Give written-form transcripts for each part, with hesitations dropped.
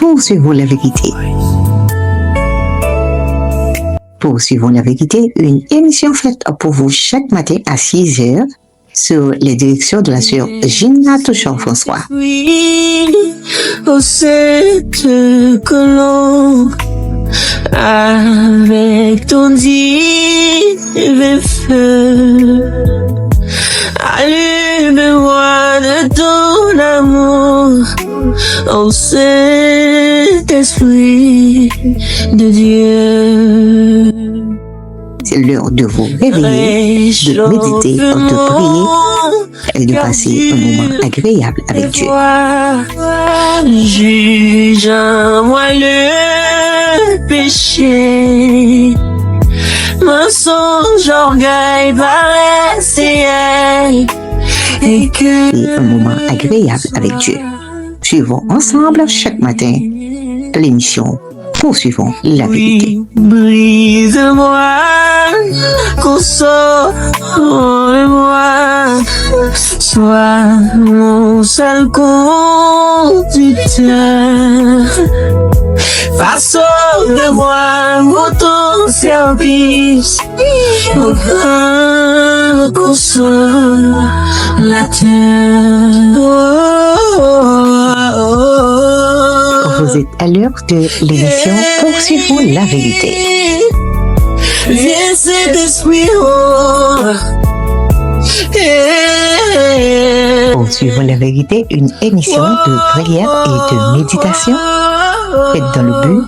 Poursuivons la vérité. Poursuivons la vérité, une émission faite pour vous chaque matin à 6 heures sur les directions de la sœur Gina Touchon-François. Oui, au cette colombe, avec ton divin feu, allume-moi de ton amour, au Saint-Esprit de Dieu. C'est l'heure de vous réveiller, de méditer, de prier et de passer un moment agréable avec Dieu. Juge en moi le péché, mensonge, orgueil, paresse et que... Et un moment agréable avec Dieu. Suivons ensemble chaque matin l'émission Poursuivons la vérité. Brise-moi, console-moi, sois mon seul conducteur. Façonne-moi pour ton service, mon grand consolateur. Vous êtes à l'heure de l'émission Poursuivons la vérité. Viens Saint-Esprit, Poursuivons la vérité, une émission de prière et de méditation faite dans le but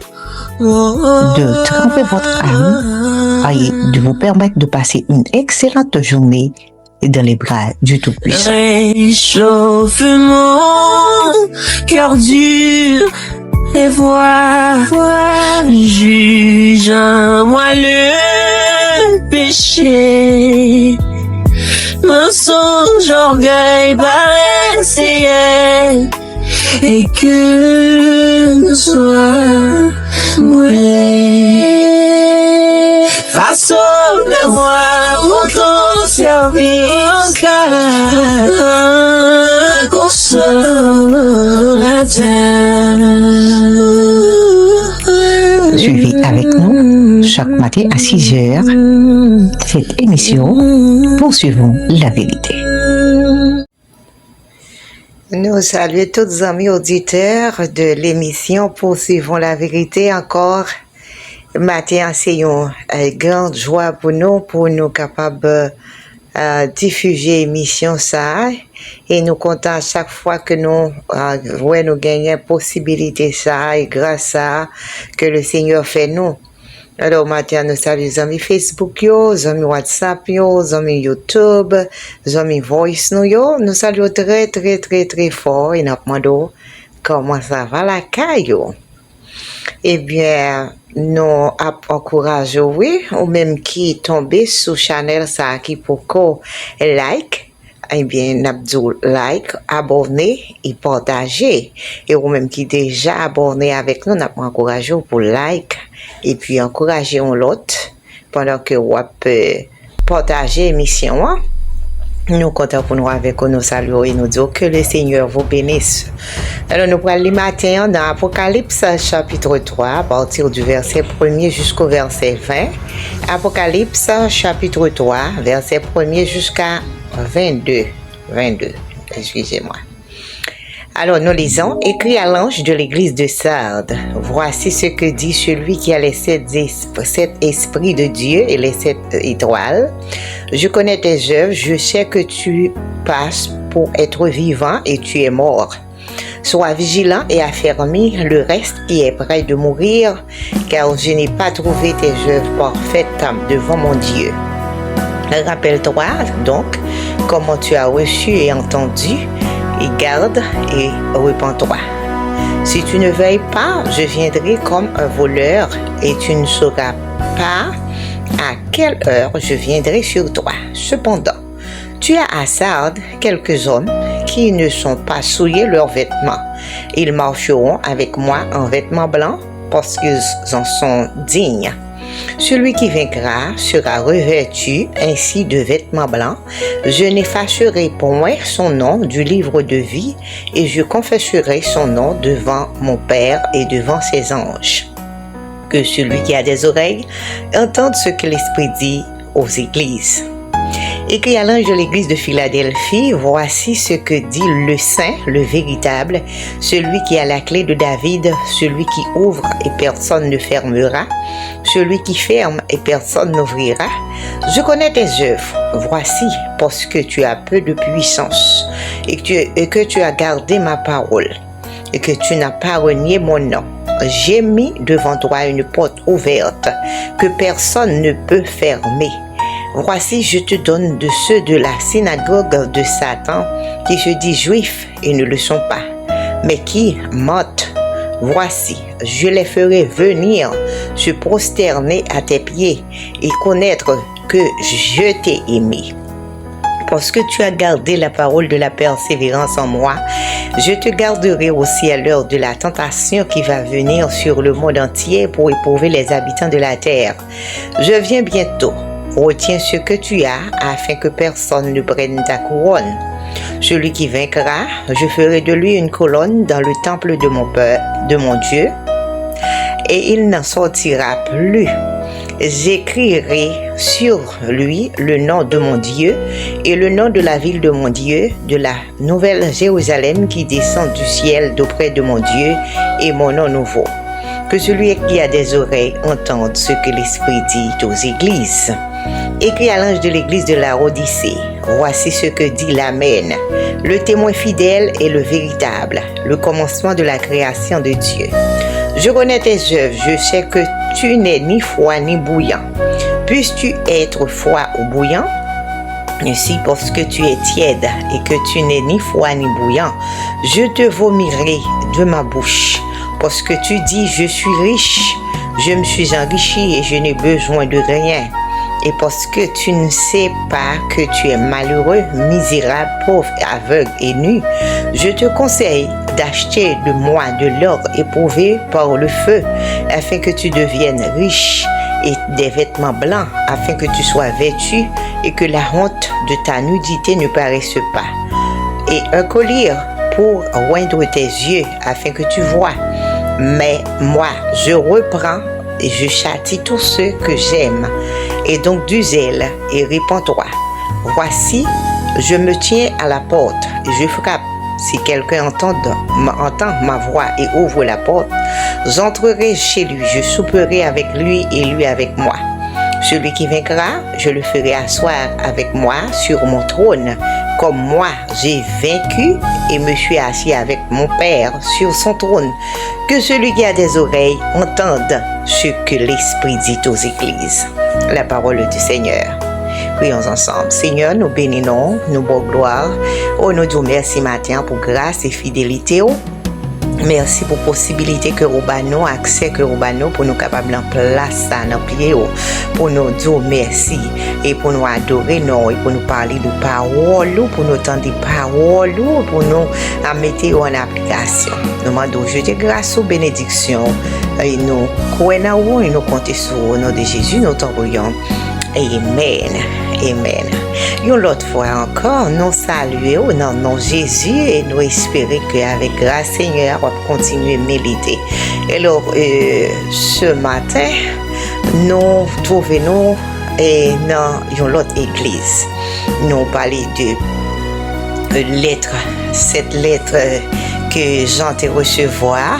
de tremper votre âme et de vous permettre de passer une excellente journée dans les bras du Tout-Puissant. Réchauffe mon cœur dur et vois, juge en moi le péché, mensonge, orgueil, paresse et que nous sois brûlés. Façonne-moi pour ton service, consolateur. Suivez avec nous chaque matin à 6 heures cette émission Poursuivons la vérité. Nous saluons tous les amis auditeurs de l'émission Poursuivons la vérité. Encore matin, c'est une grande joie pour nous capables diffuser l'émission ça et nous comptons à chaque fois que nous gagnons possibilité ça et grâce à que le Seigneur fait nous. Alors matin nous saluons les amis Facebook yo, les amis WhatsApp yo, les amis YouTube, les amis Voice nous saluons très fort et nous demandons comment ça va la caillou. Eh bien, nous encourageons, oui, ou même qui tombé sous channel ça qui pour like, eh bien, n'abdou like, abonner et partager. Et ou même qui déjà abonné avec nous, n'a encouragé pour like et puis encourager l'autre pendant que vous pouvez partager l'émission. Nous comptons pour nous avec nous saluons et nous disons que le Seigneur vous bénisse. Alors nous prenons le matin dans Apocalypse chapitre 3 à partir du verset 1er jusqu'au verset 20. Apocalypse chapitre 3 verset 1er jusqu'à 22. Excusez-moi. Alors nous lisons, écrit à l'ange de l'église de Sardes, voici ce que dit celui qui a les sept esprits de Dieu et les 7 étoiles. Je connais tes œuvres, je sais que tu passes pour être vivant et tu es mort. Sois vigilant et affermis le reste qui est près de mourir, car je n'ai pas trouvé tes œuvres parfaites devant mon Dieu. Rappelle-toi donc comment tu as reçu et entendu, et garde et repens-toi. Si tu ne veilles pas, je viendrai comme un voleur et tu ne sauras pas à quelle heure je viendrai sur toi. Cependant, tu as à Sardes quelques hommes qui ne sont pas souillés leurs vêtements. Ils marcheront avec moi en vêtements blancs parce qu'ils en sont dignes. Celui qui vaincra sera revêtu ainsi de vêtements blancs. Je n'effacerai point son nom du livre de vie et je confesserai son nom devant mon Père et devant ses anges. Que celui qui a des oreilles entende ce que l'Esprit dit aux églises. Écrit à l'ange de l'église de Philadelphie, voici ce que dit le Saint, le véritable, celui qui a la clé de David, celui qui ouvre et personne ne fermera, celui qui ferme et personne n'ouvrira. Je connais tes œuvres, voici, parce que tu as peu de puissance et que tu as gardé ma parole et que tu n'as pas renié mon nom. J'ai mis devant toi une porte ouverte que personne ne peut fermer. Voici, je te donne de ceux de la synagogue de Satan qui se disent juifs et ne le sont pas, mais qui mentent. Voici, je les ferai venir se prosterner à tes pieds et connaître que je t'ai aimé. Parce que tu as gardé la parole de la persévérance en moi, je te garderai aussi à l'heure de la tentation qui va venir sur le monde entier pour éprouver les habitants de la terre. Je viens bientôt. Retiens ce que tu as afin que personne ne prenne ta couronne. Celui qui vaincra, je ferai de lui une colonne dans le temple de mon Dieu, et il n'en sortira plus. J'écrirai sur lui le nom de mon Dieu et le nom de la ville de mon Dieu, de la nouvelle Jérusalem qui descend du ciel d'auprès de mon Dieu et mon nom nouveau. Que celui qui a des oreilles entende ce que l'Esprit dit aux églises. Écrit à l'ange de l'église de la Odyssée, voici ce que dit l'Amen, le témoin fidèle et le véritable, le commencement de la création de Dieu. Je connais tes œuvres, je sais que tu n'es ni froid ni bouillant. Puisses-tu être froid ou bouillant? Ainsi, parce que tu es tiède et que tu n'es ni froid ni bouillant, je te vomirai de ma bouche. Parce que tu dis, je suis riche, je me suis enrichi et je n'ai besoin de rien. Et parce que tu ne sais pas que tu es malheureux, misérable, pauvre, aveugle et nu, je te conseille d'acheter de moi de l'or éprouvé par le feu, afin que tu deviennes riche, et des vêtements blancs, afin que tu sois vêtu et que la honte de ta nudité ne paraisse pas. Et un collier pour oindre tes yeux, afin que tu vois. Mais moi, je reprends et je châtie tous ceux que j'aime. Et donc du zèle et répands-toi. Voici, je me tiens à la porte et je frappe. Si quelqu'un entend ma voix et ouvre la porte, j'entrerai chez lui, je souperai avec lui et lui avec moi. Celui qui vaincra, je le ferai asseoir avec moi sur mon trône, comme moi j'ai vaincu et me suis assis avec mon Père sur son trône. Que celui qui a des oreilles entende ce que l'Esprit dit aux églises. La parole du Seigneur. Prions ensemble. Seigneur, nous bénissons, nous bon gloire. Oh, nous disons merci matin pour grâce et fidélité. Oh. Merci pour possibilité que nous avons accès que nous avons pour nous capables en place dans nos pieds, pour nous dire merci et pour nous adorer nous et pour nous parler de parole, pour nous entendre parole, pour nous mettre en application. Nous demandons Dieu de grâce aux bénédictions et nous croyons et nous comptons sur le nom de Jésus, nous t'envoyons. Amen. Amen. Une autre fois encore, nous saluons au nom de Jésus et nous espérons qu'avec grâce Seigneur, on va continuer à méditer. Alors, ce matin, nous trouvons dans une autre église. Nous parlons de lettre, cette lettre que Jean te recevoir.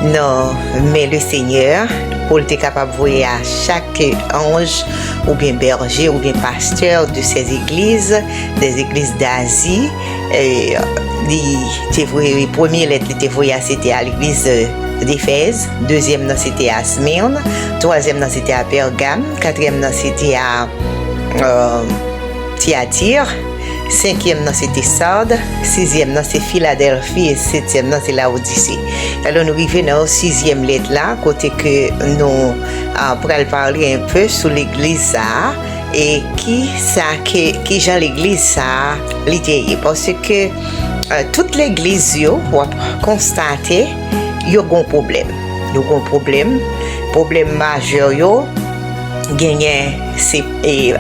Non, mais le Seigneur, pour être capable de voir à chaque ange, ou bien berger, ou bien pasteur de ces églises, des églises d'Asie. Les premières lettres qu'il envoyées, c'était à l'église d'Éphèse, deuxième, c'était à Smyrne, troisième, c'était à Pergame, quatrième, c'était à Thyatire, cinquième, c'était Sardes, sixième, c'est Philadelphie et septième, c'est Laodicée. Alors nous arrivons dans la sixième lettre là, côté que nous pourrons parler un peu sur l'église ça et qui genre l'église ça l'idée parce que toute l'église yo constater yo gon problème. Nous gon problème majeur yo gagné c'est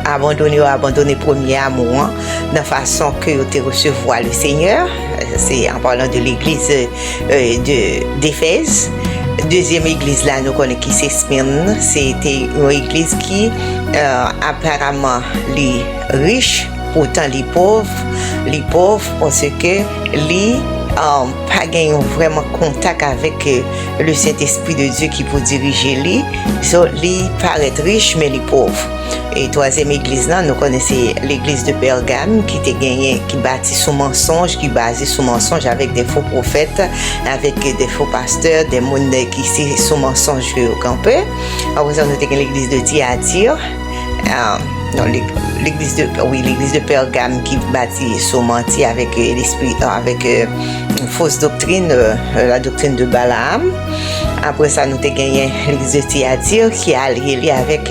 abandonné premier amour de façon que tu recevoir le Seigneur. C'est en parlant de l'église d'Éphèse. Deuxième église là nous connaissons qui c'est Smyrne. C'était une église qui apparemment les riches, pourtant les pauvres parce que les pas gagné vraiment contact avec le Saint-Esprit de Dieu qui peut diriger les paraît riches mais les pauvres. Et troisième église là nous connaissons l'église de Pergame qui était gagné qui bâtit sur mensonge, qui basé sur mensonge avec des faux prophètes, avec des faux pasteurs, des mondes qui c'est sur mensonge au campé. Après ça nous avons l'église de Thyatire. Non, l'église de Pergame qui bâtit sur menti avec l'esprit, avec une fausse doctrine, la doctrine de Balaam. Après ça, nous avons gagné l'église de Thyatire qui a lié avec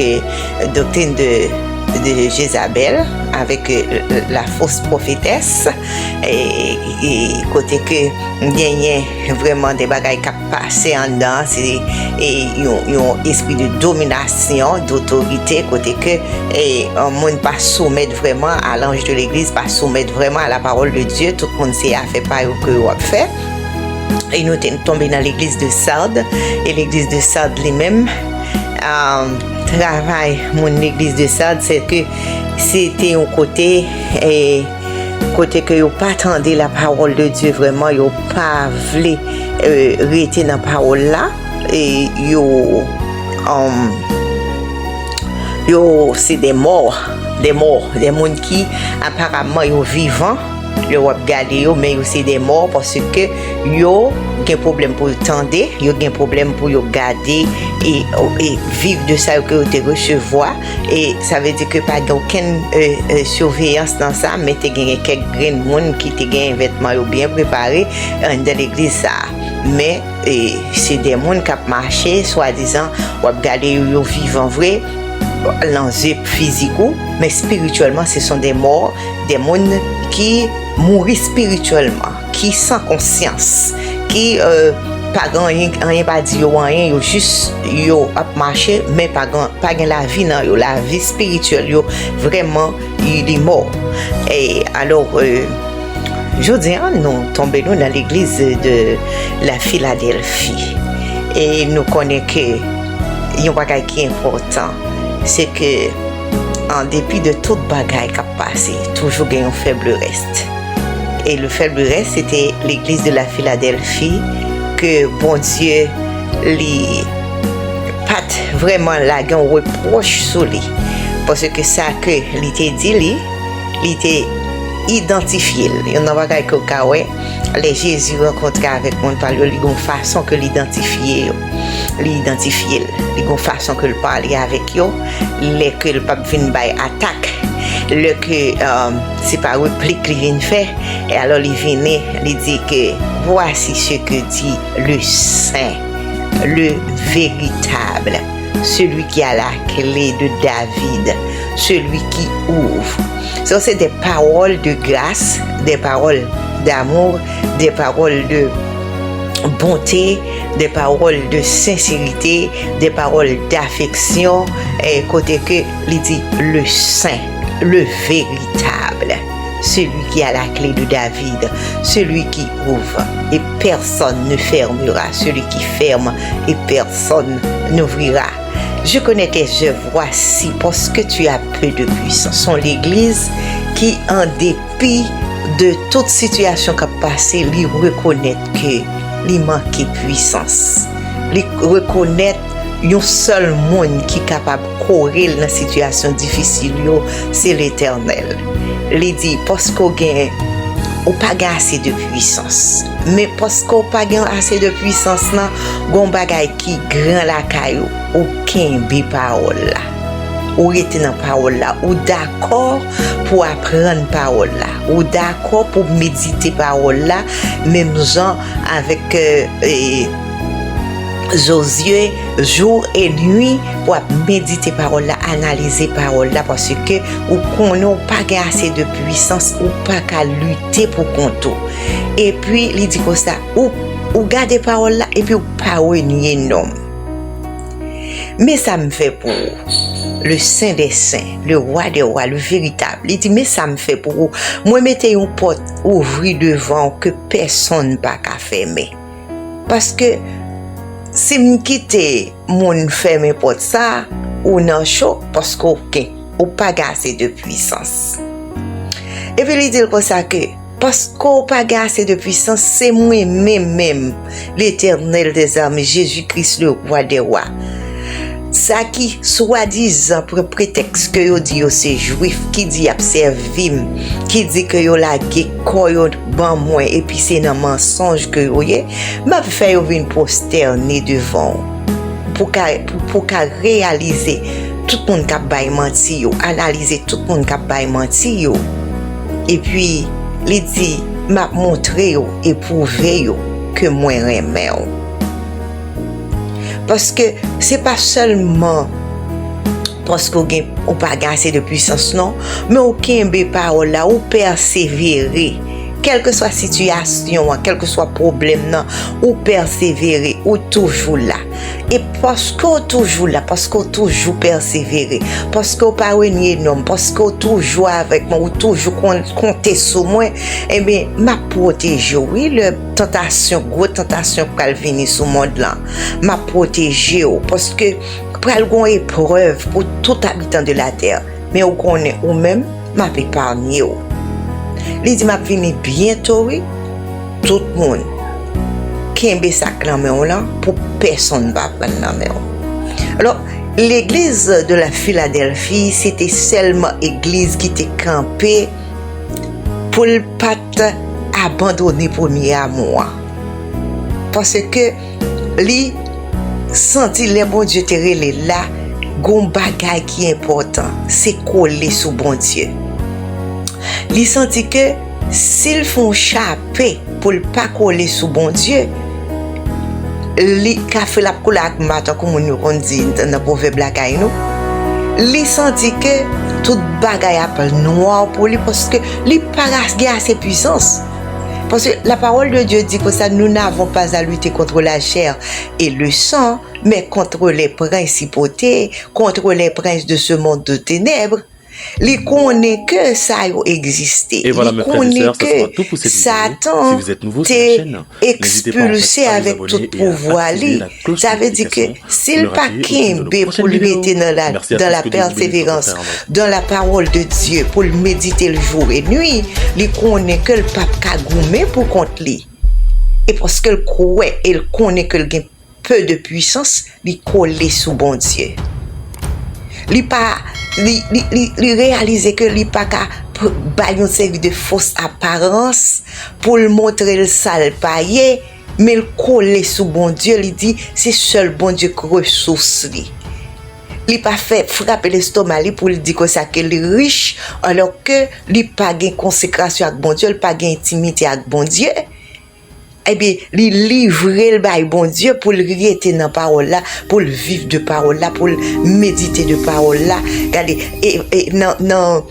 la doctrine de Jézabel, avec la fausse prophétesse, et côté que gagné vraiment des bagailles qui passent en dedans, c'est un esprit de domination, d'autorité, côté que un monde pas soumettre vraiment à l'ange de l'église, pas soumettre vraiment à la parole de Dieu, tout le monde sait à faire pas que on fait. Et nous sommes tombés dans l'église de Sardes, et l'église de Sardes lui-même travail mon église de Sardes, c'est que c'était un côté que yo pas attendait la parole de Dieu vraiment, yo pas voulu rester dans la parole là, et yo c'est des morts monde qui apparemment yo vivants, yo regarder yo mais yo c'est des morts parce que yo gen problème pour tendre, yo gen problème pour yo garder et vivre de ça que te recevoir, et ça veut dire que pas aucune surveillance dans ça, mais te gagné quelques grains monde qui te gagne vêtements bien préparés dans l'église ça, mais c'est des monde qui marché soi-disant ou regarder yo vivant vrai dans yeux physique, mais spirituellement ce sont des morts, des monde qui mourent spirituellement, qui sans conscience, qui pas rien pas dit rien, yo juste yo a marché mais pas la vie dans yo, la vie spirituelle yo vraiment il est mort. Et alors je dis nous tombons dans l'église de la Philadelphie, et nous connaissons que un bagage qui est important, c'est que en dépit de toute bagaille qui a passé, toujours il y a un faible reste. Et le faible reste, c'était l'église de la Philadelphie, que bon Dieu lui pas vraiment la un reproche sur lui, parce que ça que lui t'a dit, lui t'a identifié. Il y a un bagage que les Jésus rencontré avec mon parle, il y a une façon que l'identifier, il y a une façon que le parler avec eux, les que le pape vient by attaque, le que c'est pas réplique qu'il vient faire, et alors il vient, il dit que voici ce que dit le saint, le véritable, celui qui a la clé de David, celui qui ouvre. Ça, c'est des paroles de grâce, des paroles d'amour, des paroles de bonté, des paroles de sincérité, des paroles d'affection, et côté que il dit le saint, le véritable, celui qui a la clé de David, celui qui ouvre et personne ne fermera, celui qui ferme et personne n'ouvrira. Je connais tes œuvres, voici, parce que tu as peu de puissance. Sont l'église qui, en dépit de toute situation qui a passé, lui reconnaît que lui manque puissance. Lui reconnaît un seul monde qui est capable de courir dans une situation difficile, c'est l'Éternel. Il dit, parce qu'on n'a pas assez de puissance. Mais parce qu'on n'a pas assez de puissance, on a un bagage qui grand la caillou, aucun parole là. Ou était dans parole là, ou d'accord pour apprendre parole là, ou d'accord pour méditer parole là, même gens avec Josué jour et nuit pour méditer parole là, analyser parole là, parce que ou qu'on n'a pas assez de puissance ou pas qu'à lutter pour contour. Et puis il dit comme ça, ou garder parole là et puis ou pas renier non. mais ça me fait pour le Saint des Saints, le Roi des Rois, le véritable. Il dit, mais ça me fait pour vous. Moi, mettez une porte ouvrie devant que personne pas qu'à fermer. Parce que si je quitte mon fermer porte ça, ou non chaud, parce qu'on n'a pas assez de puissance. Et puis il dit comme ça que, parce qu'on n'a pas assez de puissance, c'est moi-même, l'Éternel des armées, Jésus-Christ, le Roi des Rois. Ça qui, soi-disant, pour prétexte que yo dit yo c'est juif, qui dit observim, qui dit que yo la geko yo ban moi, et puis c'est un mensonge que yo yé, m'a fait yo vin prosterner devant, pour qu'à réaliser tout le monde qui a bay menti yo, analyser tout le monde qui a bay menti yo, et puis, il dit, m'a montré yo, et prouvé yo, que moi remè yo. Parce que c'est pas seulement parce qu'on n'a pas assez de puissance, non, mais aucun parole là, ou persévérer, quelle que soit la situation, quel que soit le problème, non, ou persévérer, ou toujours là. Et parce qu'on toujours là, parce qu'on toujours persévérer, parce qu'on pas renier non, parce qu'on toujours avec moi, ou toujours compter sur moi, eh bien, m'a protégé, oui, le tentation, grosse tentation pour qu'elle vienne sur le monde là, m'a protégé, parce que pour une épreuve pour tout habitant de la terre, mais on connaît ou même, m'a épargné. Il dit, m'a venu bientôt, oui, tout le monde. Kembe sac la main là, pour personne va prendre la main. Alors, l'église de la Philadelphie, c'était seulement l'église qui était campée pour ne pas abandonner premier amour. Parce que, lui, senti les bon Dieu te relé là, gon bagay qui est important, c'est coller sous bon Dieu. Li senti que s'ils font chapé pour ne pas coller sous bon Dieu, li ka fait la coula ak matin comme on dit dans le proverbe la kay nou, li senti que tout bagay appel noir pour lui parce que li pas assez puissance. Parce que la parole de Dieu dit que ça, nous n'avons pas à lutter contre la chair et le sang, mais contre les principautés, contre les princes de ce monde de ténèbres. Il connaît que ça a existé. Et voilà, il mes frères et sœurs, ça sera connaît tout pour cette vidéo. Satan Si vous êtes nouveau sur la chaîne, n'hésitez pas expulsé à vous avec abonner tout et à pouvoir. activer la cloche Ça veut dire que notification s'il pour ne pas rater aucune de nos qu'un prochaines pour lui vidéos. rester Merci à dans tous, la que Dieu vous bénisse, persévérance, frères et sœurs. dans la parole de Dieu, pour le méditer le jour et nuit, il connaît que le pape a goumé pour contre lui. Et parce que le croit et il connaît que le peu de puissance, il colle sous bon Dieu. Il réalise que il pas qu'à bailler une série de fausses apparences pour le montrer le sale paillé, mais il colle sous bon Dieu, il dit c'est seul bon Dieu qui ressource lui. Il pas fait frapper l'estomac pour lui dire que ça qu'il est riche alors que il pas gain consécration avec bon Dieu, il pas gain intimité avec bon Dieu. Eh bien, il livrer le bail bon Dieu pour le rester dans la parole là, pour le vivre de parole là, pour le méditer de parole là. Regardez, et dans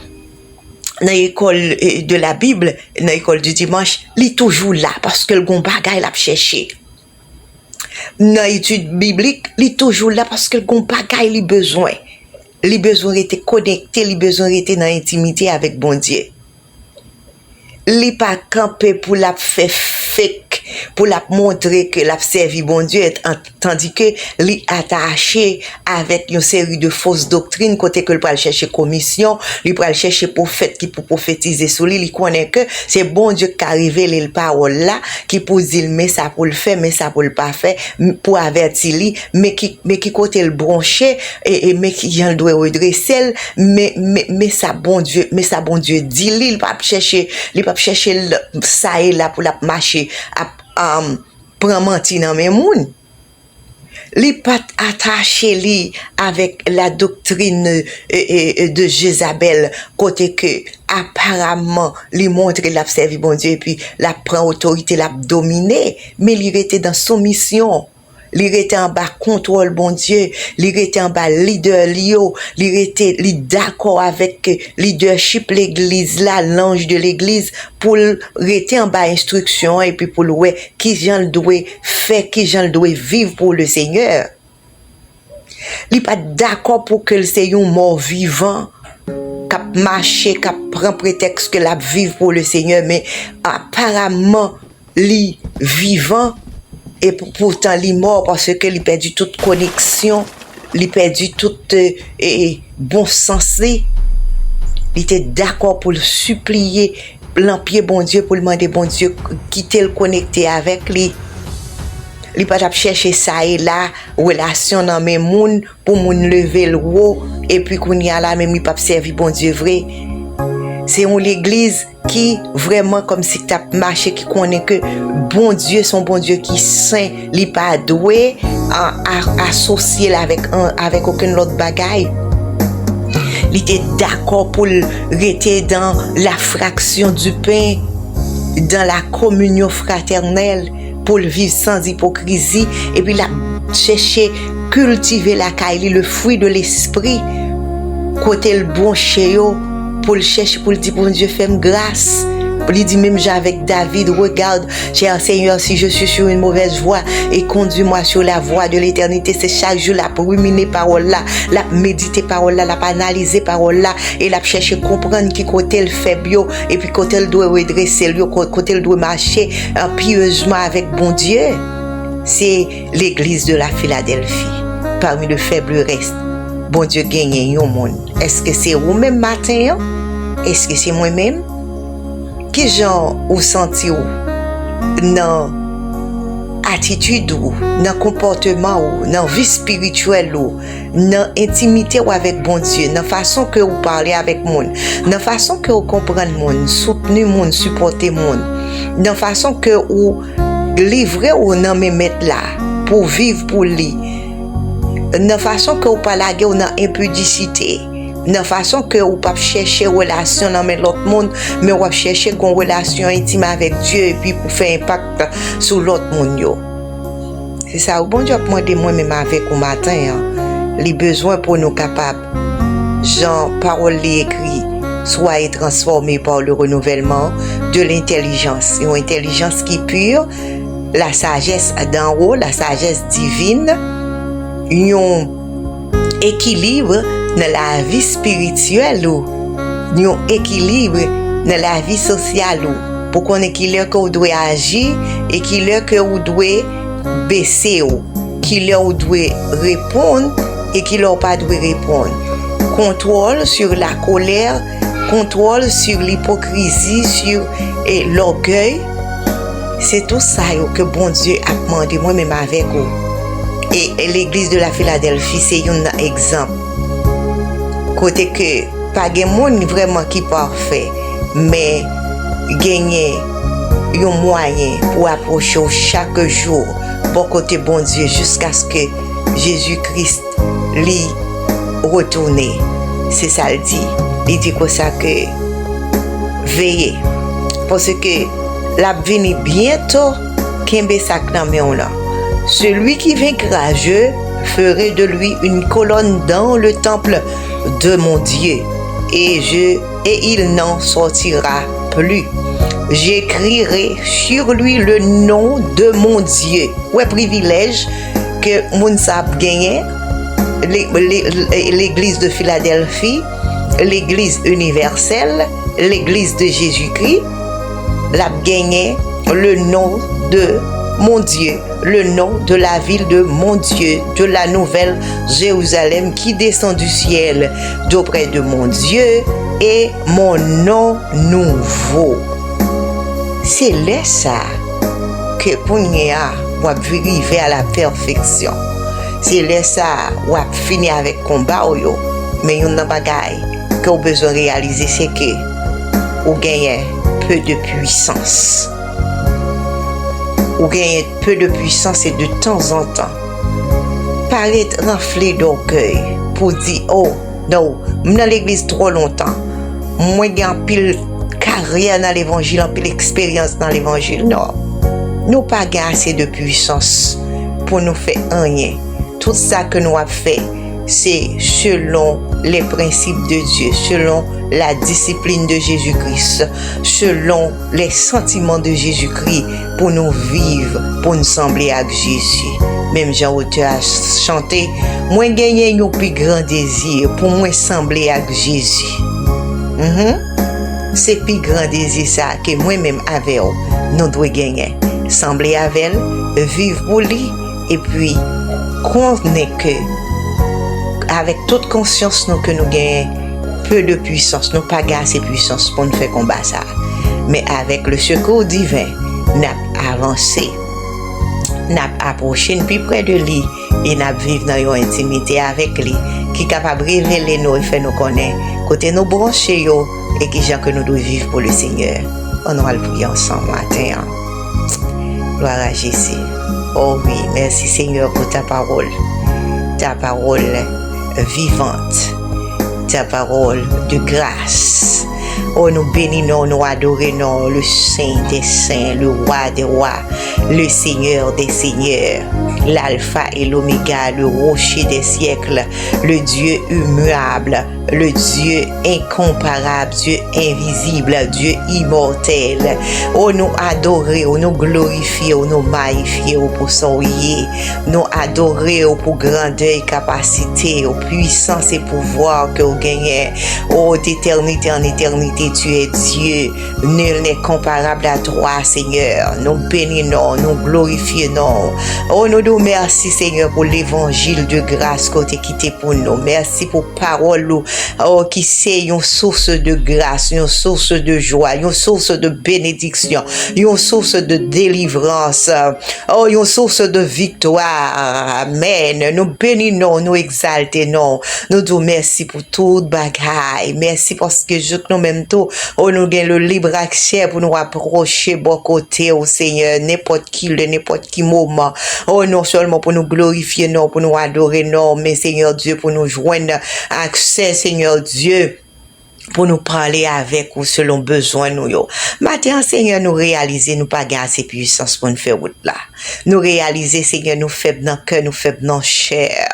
l'école de la Bible, dans l'école du dimanche, il est toujours là parce que le bon bagay l'a cherché. Dans l'étude biblique, il est toujours là parce que le bon bagay il a besoin. Il a besoin d'être connecté, il a besoin d'être dans l'intimité avec bon Dieu. Il n'est pas campé pour la faire fake, pour la montrer que la servi bon Dieu, tandis que il attaché avec une série de fausses doctrines, côté que il peut chercher commission, il peut chercher prophète qui pour prophétiser sur lui, il connaît que c'est bon Dieu qui a révélé le parole là, qui pour dire mais ça pour le faire, mais ça pour le pas faire, pour avertir lui, mais qui côté le brancher et mais qui en doit redresser, mais ça bon Dieu dit lui, il pas chercher ça et là pour la marcher prend menti dans mes moun. Li pas attaché li avec la doctrine de Jézabel côté que apparemment li montre l'a servi bon Dieu et puis la prend autorité l'a dominer mais il était dans soumission. Il était en bas contrôle bon Dieu, il était en bas leader Lio, il était d'accord avec leadership l'église là, l'ange de l'église pour rester en bas instruction et puis pour le qui j'en doit faire, qui j'en doit vivre pour le Seigneur. li pas d'accord pour que c'est un mort vivant cap marcher, cap prend prétexte que la vivre pour le Seigneur, mais apparemment li vivant et pourtant li mort parce que li perdu toute connexion, li perdu toute bon sens. Il était d'accord pour le supplier, l'empier bon Dieu, pour le demander bon Dieu quitter le connecter avec lui. Il pas chercher ça et là relation dans mes moun pour moun lever le haut et puis qu'on y a là même il pas servir bon Dieu vrai. C'est une l'église qui vraiment comme si tu as marché qui connaît que bon Dieu son bon Dieu qui saint, il pas doué à associer avec aucun autre bagaille. Il était d'accord pour rester dans la fraction du pain, dans la communion fraternelle, pour le vivre sans hypocrisie, et puis il a cherché cultiver la caille, le fruit de l'esprit, côté le bon chéo, pour le chercher, pour le dire, bon Dieu, fais-moi grâce. Il dit même avec David, regarde, cher Seigneur, si je suis sur une mauvaise voie et conduis-moi sur la voie de l'éternité. C'est chaque jour la ruminer parole là, la méditer parole là, la analyser parole là et la chercher comprendre qui côté le faible et puis côté le doit redresser, côté le doit marcher pieusement avec bon Dieu. C'est l'église de la Philadelphie. Parmi le faible reste, bon Dieu gagne un monde. Est-ce que c'est vous-même matin? Est-ce que c'est moi-même? Qui genre ou senti ou dans attitude ou dans comportement ou dans vie spirituelle ou dans intimité ou avec bon Dieu, dans façon que vous parlez avec monde, dans façon que vous comprenez monde, soutenez monde, supportez monde, dans façon que vous livrez ou non me mettre là pour vivre pour lui, dans façon que vous parlez ou dans impudicité. De façon que vous ne pas chercher relation avec l'autre monde, mais vous chercher une relation intime avec Dieu et puis pour faire impact sur l'autre monde. C'est ça, bon Dieu a demandé moi-même avec vous matin, les besoins pour nous capables. Jean, parole écrit, soyez transformés par le renouvellement de l'intelligence. Une intelligence qui est pure, la sagesse d'en haut, la sagesse divine, un équilibre dans la vie spirituelle ou un équilibre dans la vie sociale ou pour qu'on ait qu'il est que vous doit agir et qu'il est que vous doit baisser ou qu'il est vous doit répondre et qu'il est pas doit répondre. Contrôle sur la colère, contrôle sur l'hypocrisie, sur l'orgueil. C'est tout ça que bon Dieu a demandé moi-même avec vous. Et l'église de la Philadelphie, c'est un exemple. Côté que, pas de monde vraiment qui parfait, mais gagner un moyen pour approcher chaque jour, pour côté bon Dieu, jusqu'à ce que Jésus-Christ lui retourne. C'est ça le dit. Il dit comme ça que veillez. Parce que la venue bientôt, qu'embe ça dans là. Celui qui vaincra, je ferai de lui une colonne dans le temple de mon Dieu, et il n'en sortira plus. J'écrirai sur lui le nom de mon Dieu. Ouais, privilège que Mounsab gagné, l'église de Philadelphie, l'église universelle, l'église de Jésus-Christ, l'a gagné le nom de mon Dieu, le nom de la ville de mon Dieu, de la nouvelle Jérusalem qui descend du ciel d'auprès de mon Dieu et mon nom nouveau. C'est là ça que pour nous, on va arriver à la perfection. C'est là ça on va finir avec le combat. Mais il y a une bagaille que vous besoin de réaliser, c'est que vous gagnez peu de puissance. Ou gagner peu de puissance et de temps en temps paraître renflé d'orgueil pour dire oh non, je suis dans l'église trop longtemps, moi j'ai un pile carrière dans l'évangile, un pile expérience dans l'évangile. Non, nous pas assez de puissance pour nous faire rien. Tout ça que nous avons fait, c'est selon les principes de Dieu, selon la discipline de Jésus-Christ, selon les sentiments de Jésus-Christ pour nous vivre, pour nous sembler à Jésus. Même Jean auteur a chanté, Moi gagner un plus grand désir pour moi sembler avec Jésus. C'est plus grand désir ça que moi-même avec nous devons gagner. Sembler avec elle, vivre pour lui et puis connaître que avec toute conscience nous que nous gagnons peu de puissance, nous pas assez de puissance pour nous faire combattre ça. Mais avec le secours divin, nous avancé, nous approché plus près de lui et nous vivons dans une intimité avec lui qui est capable de révéler nous et faire nous connaître côté nous brancher et qui gens que nous devons vivre pour le Seigneur. On va le prier ensemble matin. Gloire à Jésus. Oh oui, merci Seigneur pour ta parole vivante, ta parole de grâce. Oh, nous bénissons, nous adorons le Saint des Saints, le Roi des Rois, le Seigneur des Seigneurs, l'Alpha et l'Oméga, le Rocher des siècles, le Dieu immuable, le Dieu incomparable, Dieu invisible, Dieu immortel. Oh, nous adorons, nous glorifions, nous magnifions pour son riez, nous adorons pour grandeur, capacité, puissance et pouvoir que vous gagnez. Oh, d'éternité en éternité, tu es Dieu. Nul n'est comparable à toi, Seigneur. Nous bénissons, nous glorifions. Oh, nous nous merci, Seigneur, pour l'évangile de grâce que tu as quitté pour nous. Merci pour parole. Oh, qui c'est une source de grâce, une source de joie, une source de bénédiction, une source de délivrance, oh, une source de victoire. Amen. Nous bénissons, nous exaltons, nous disons merci pour toute bagaille. Merci parce que nous-mêmes tout, oh, nous avons le libre accès pour nous approcher bon côté au Seigneur, n'importe qui moment. Oh, non seulement pour nous glorifier, non, pour nous adorer, non, mais Seigneur Dieu, pour nous joindre accès, Seigneur Dieu, pour nous parler avec ou selon besoin nous yo. Maintenant, Seigneur, nous réaliser, nous pas gagner assez puissance pour nous faire route là. Nous réaliser, Seigneur, nous faibles dans cœur, nous faibles dans chair.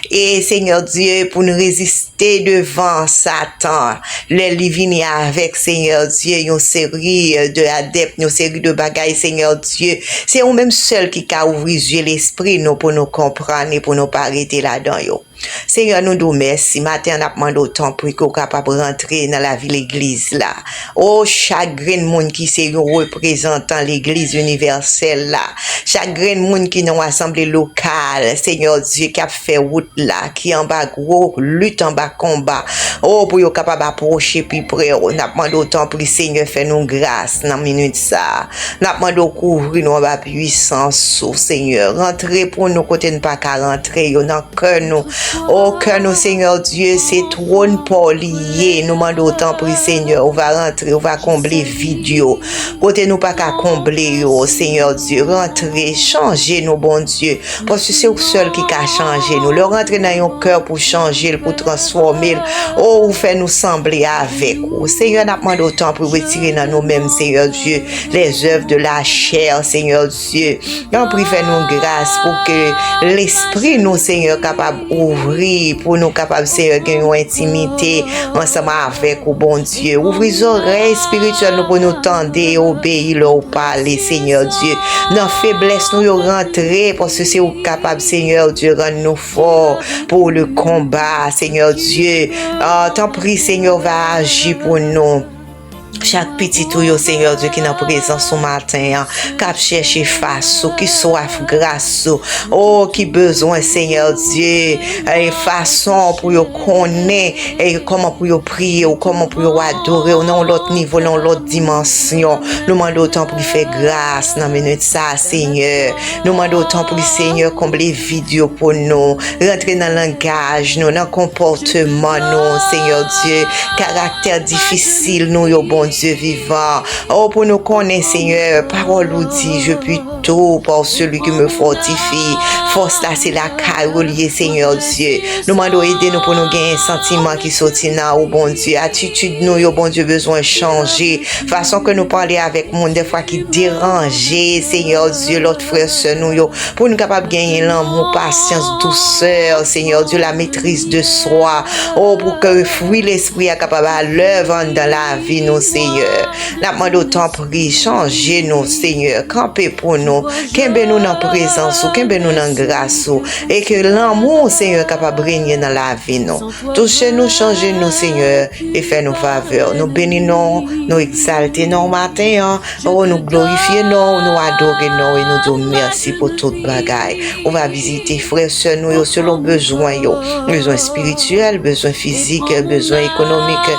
Et Seigneur Dieu, pour nous résister devant Satan, les livres avec Seigneur Dieu, une série de adeptes, une série de bagailles, Seigneur Dieu. C'est nous même seul qui a ouvert l'esprit nous pour nous comprendre et pour nous pas arrêter là-dedans yo. Seigneur, nous nous merci. Matin, on a demandé autant pour qu'on soit capable de rentrer dans la ville l'église là. Oh, chagrin monde qui c'est représentant l'église universelle là. Chagrin monde qui dans assemblée locale. Seigneur Dieu, qui a fait route là, qui en bas gros, lutte en bas combat. Oh, pour qu'on capable d'approcher plus près. On a demandé autant pour Seigneur, fait nous grâce dans minute ça. On a demandé de couvrir nous en puissance, oh Seigneur. Rentrer pour nous côté ne pas qu'à rentrer. On a cœur nous. Oh, que nous, Seigneur Dieu, c'est trône pour lier. Nous demandons autant pour Seigneur. On va rentrer, on va combler vidéo. Côté nous pas qu'à combler, oh, Seigneur Dieu. Rentrer, changer nous, bon Dieu. Parce que c'est le seul qui a changé nous. Le rentrer dans nos cœurs pour changer, pour transformer. Oh, ou faire nous sembler avec. Oh, Seigneur, nous demandons autant pour retirer dans nous-mêmes, Seigneur Dieu, les œuvres de la chair, Seigneur Dieu. On prie, fais nous grâce pour que l'esprit nous, Seigneur, capable ouvrir pour nous capables de gagner une intimité ensemble avec au bon Dieu. Ouvrir les oreilles spirituelles nous pour nous tendre et obéir leur parler, Seigneur Dieu. Dans faiblesse nous rentrer parce que c'est capable, Seigneur Dieu, rendre nous forts pour le combat, Seigneur Dieu. T'en prie, Seigneur, va agir pour nous. Chaque petit tout, Seigneur Dieu, qui est en présence ce matin, cap chercher face, qui soif grâce, oh, qui besoin, Seigneur Dieu, et façon pour yo connaître, et comment pour yo prier, ou comment pour yo adorer, ou non l'autre niveau, non l'autre dimension. Nous demandons autant pour lui faire grâce, dans minute ça, Seigneur. Nous demandons autant pour lui, Seigneur, combler vidéo pour nous, rentrer dans le langage, nous, dans le comportement, nous, Seigneur Dieu, caractère difficile, nous, yo bon Dieu vivant. Oh, pour nous connaître, Seigneur, parole nous dit, je puis tout par celui qui me fortifie. Force là, c'est la carolier, Seigneur Dieu. Nous demandons aider nous pour nous gagner un sentiment qui sortit là, oh bon Dieu. Attitude nous, oh bon Dieu, besoin changer. Façon que nous parler avec monde, des fois qui dérangeait, Seigneur Dieu, l'autre frère, sœur, nous, yo, pour nous capables de gagner l'amour, patience, douceur, Seigneur Dieu, la maîtrise de soi. Oh, pour que le fruit l'esprit est capable à l'œuvre dans la vie, nous, Seigneur. Nous demandons autant pour changer nous, Seigneur. Camper pour nous. Qu'aimez nous dans présence, qu'aimez nous dans grâce et que l'amour, Seigneur, capable de régner dans la vie, nous. Touchez-nous, changez-nous, Seigneur, et fais-nous faveur. Nous bénissons, nous exaltons matin, nous glorifions, nous adorons, et nous disons merci pour toute bagaille. On va visiter frères, sœurs, nous, selon besoin, besoin spirituel, besoin physique, besoin économique,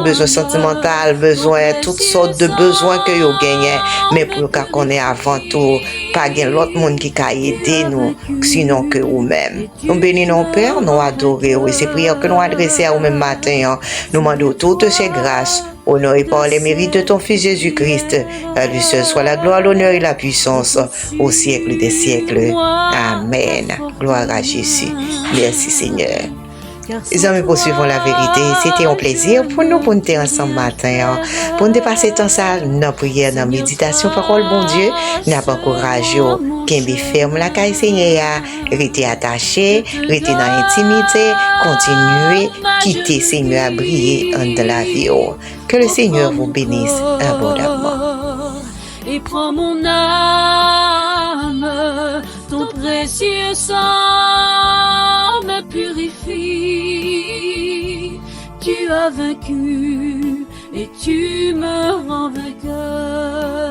besoin sentimental, besoin, toutes sortes de besoins que vous gagnez, mais pour qu'on ait avant tout, pas l'autre monde qui a aidé nous, sinon que vous-même. Nous bénissons Père, nous adorons, et c'est prières que nous adressons à vous-même matin, nous demandons toutes ces grâces, honorées par les mérites de ton Fils Jésus-Christ. À lui seul soit la gloire, l'honneur et la puissance au siècle des siècles. Amen. Gloire à Jésus. Merci Seigneur. Les amis, poursuivons la vérité. C'était un plaisir pour nous être ensemble matin. Pour nous passer temps ça, dans prière, dans méditation, parole, bon Dieu, n'a pas courage, qu'un ferme la caille Seigneur, rester attaché, rester dans l'intimité, continuer, quitter Seigneur à briller dans la vie. Que le Seigneur vous bénisse abondamment. Et prends mon âme, ton précieux sang me purifie. Tu as vaincu et tu me rends vainqueur.